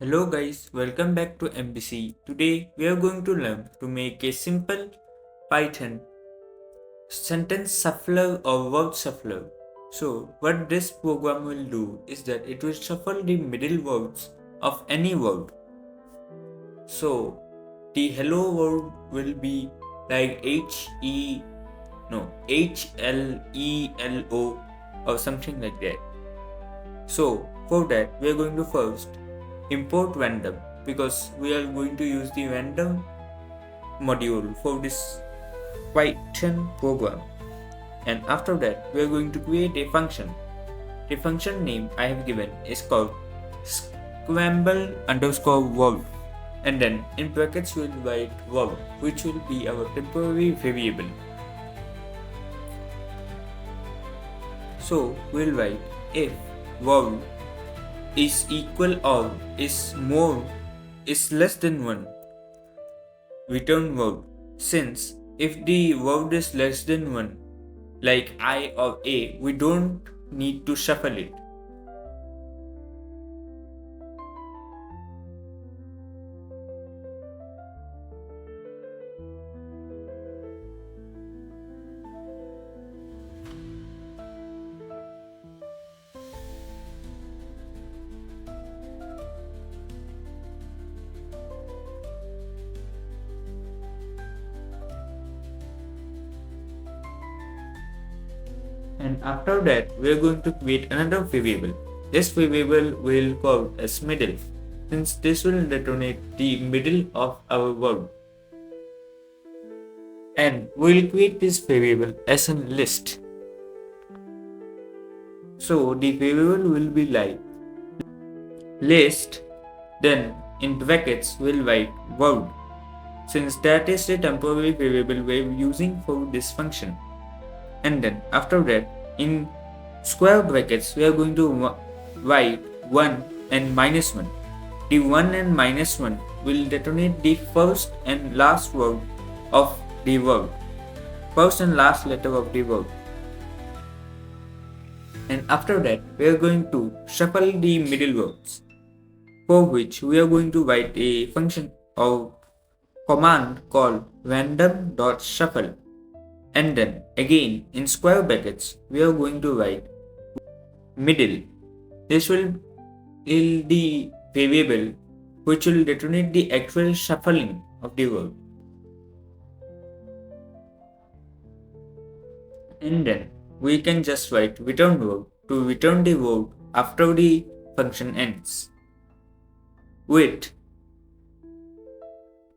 Hello guys, welcome back to MBC. Today we are going to learn to make a simple Python sentence shuffler or word shuffler. So what this program will do is that it will shuffle the middle words of any word. So the hello word will be like HLELO or something like that. So for that we are going to first import random because we are going to use the random module for this Python program, and after that we are going to create a function. The function name I have given is called scramble underscore word, and then in brackets we will write word, which will be our temporary variable. So we'll write if word is equal or is less than 1, return word. Since if the word is less than 1, like I or A, we don't need to shuffle it. And after that we are going to create another variable. This variable will call as middle, since this will detonate the middle of our word. And we will create this variable as a list. So the variable will be like list, then in brackets we'll write word, since that is the temporary variable we're using for this function. And then after that in square brackets we are going to write 1 and -1. The 1 and -1 will detonate the first and last word of the word, first and last letter of the word. And after that we are going to shuffle the middle words, for which we are going to write a function or command called random.shuffle. And then again in square brackets we are going to write middle. This will be the variable which will detonate the actual shuffling of the word. And then we can just write return word to return the word after the function ends.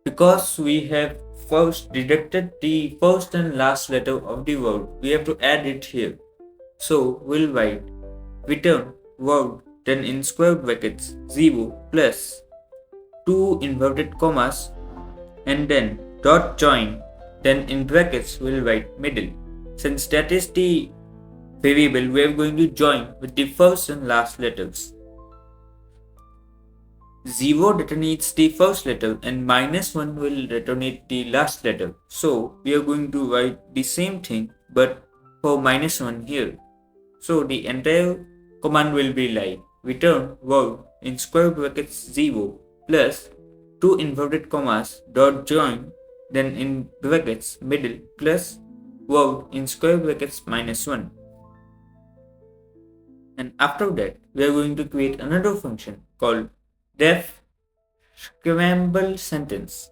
Because we have first deducted the first and last letter of the word, we have to add it here. So we'll write return word, then in square brackets 0 plus 2 inverted commas, and then dot join, then in brackets we'll write middle, since that is the variable we are going to join with the first and last letters. 0 detonates the first letter and -1 will detonate the last letter. So we are going to write the same thing but for -1 here. So the entire command will be like return word in square brackets 0 plus 2 inverted commas dot join, then in brackets middle plus word in square brackets -1. And after that we are going to create another function called def scramble sentence,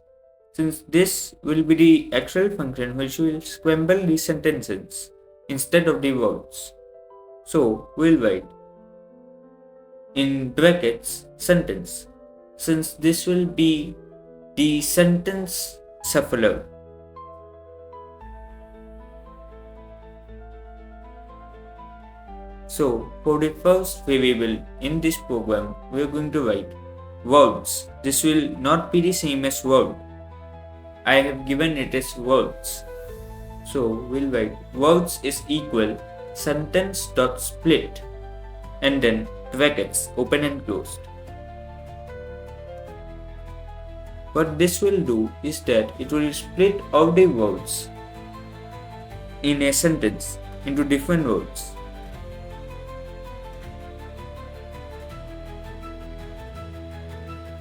since this will be the actual function which will scramble the sentences instead of the words. So we'll write in brackets sentence, since this will be the sentence shuffler. So for the first variable in this program we are going to write words. This will not be the same as word. I have given it as words. So we'll write words is equal sentence dot split, and then brackets open and closed. What this will do is that it will split all the words in a sentence into different words.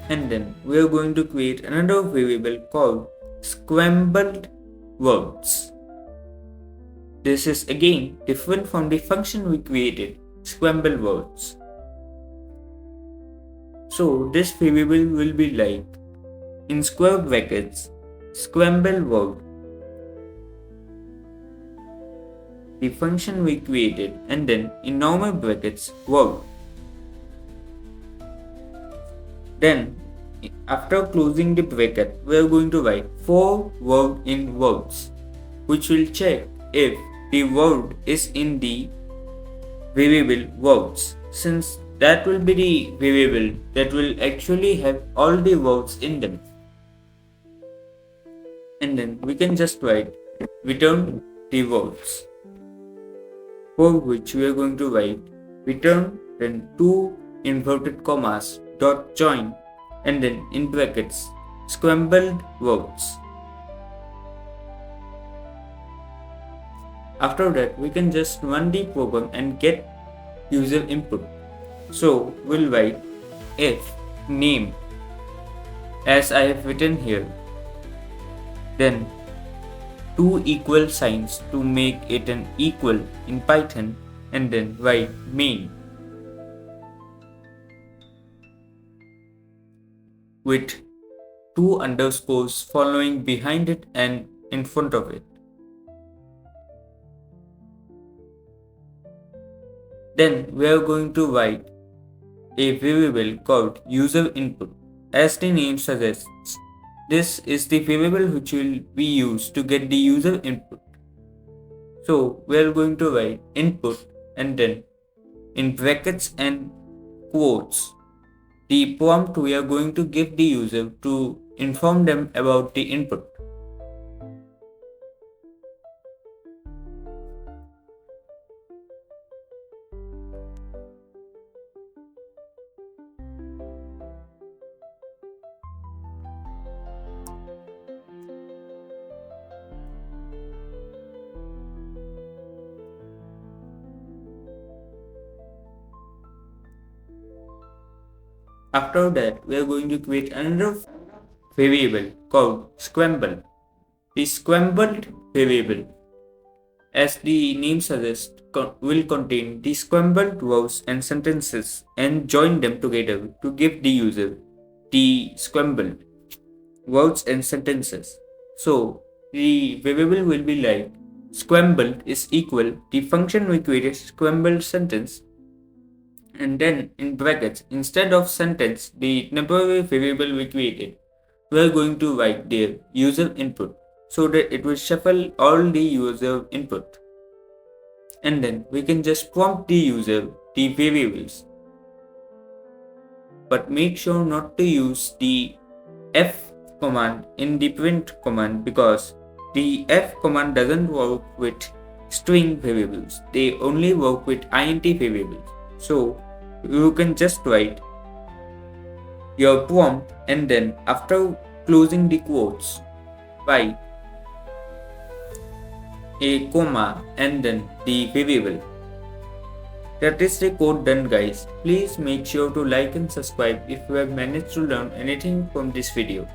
and then we are going to create another variable called scrambled words. This is again different from the function we created, scramble words. So this variable will be like, in square brackets, scramble word, the function we created, and then in normal brackets, word. Then after closing the bracket, we are going to write 4 word in words, which will check if the word is in the variable words, since that will be the variable that will actually have all the words in them. And then we can just write return the words, for which we are going to write return then 2 inverted commas dot join, and then in brackets scrambled words. After that, we can just run the program and get user input. So we'll write if name, as I have written here, then 2 equal signs to make it an equal in Python, and then write main with 2 underscores following behind it and in front of it. Then we are going to write a variable called user input. As the name suggests, this is the variable which will be used to get the user input. So we are going to write input and then in brackets and quotes the prompt we are going to give the user to inform them about the input. After that, we are going to create another variable called scramble. The scrambled variable, as the name suggests, will contain the scrambled words and sentences and join them together to give the user the scrambled words and sentences. So the variable will be like scrambled is equal the function we created scrambled sentence, and then in brackets instead of sentence the temporary variable we created, we are going to write their user input so that it will shuffle all the user input, and then we can just prompt the user the variables, but make sure not to use the F command in the print command, because the F command doesn't work with string variables, they only work with int variables. So you can just write your prompt and then after closing the quotes write a comma and then the variable. That is the code done, guys. Please make sure to like and subscribe if you have managed to learn anything from this video.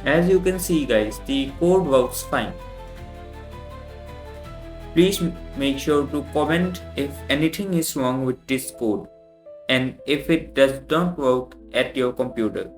As you can see, guys, the code works fine. Please make sure to comment if anything is wrong with this code and if it does not work at your computer.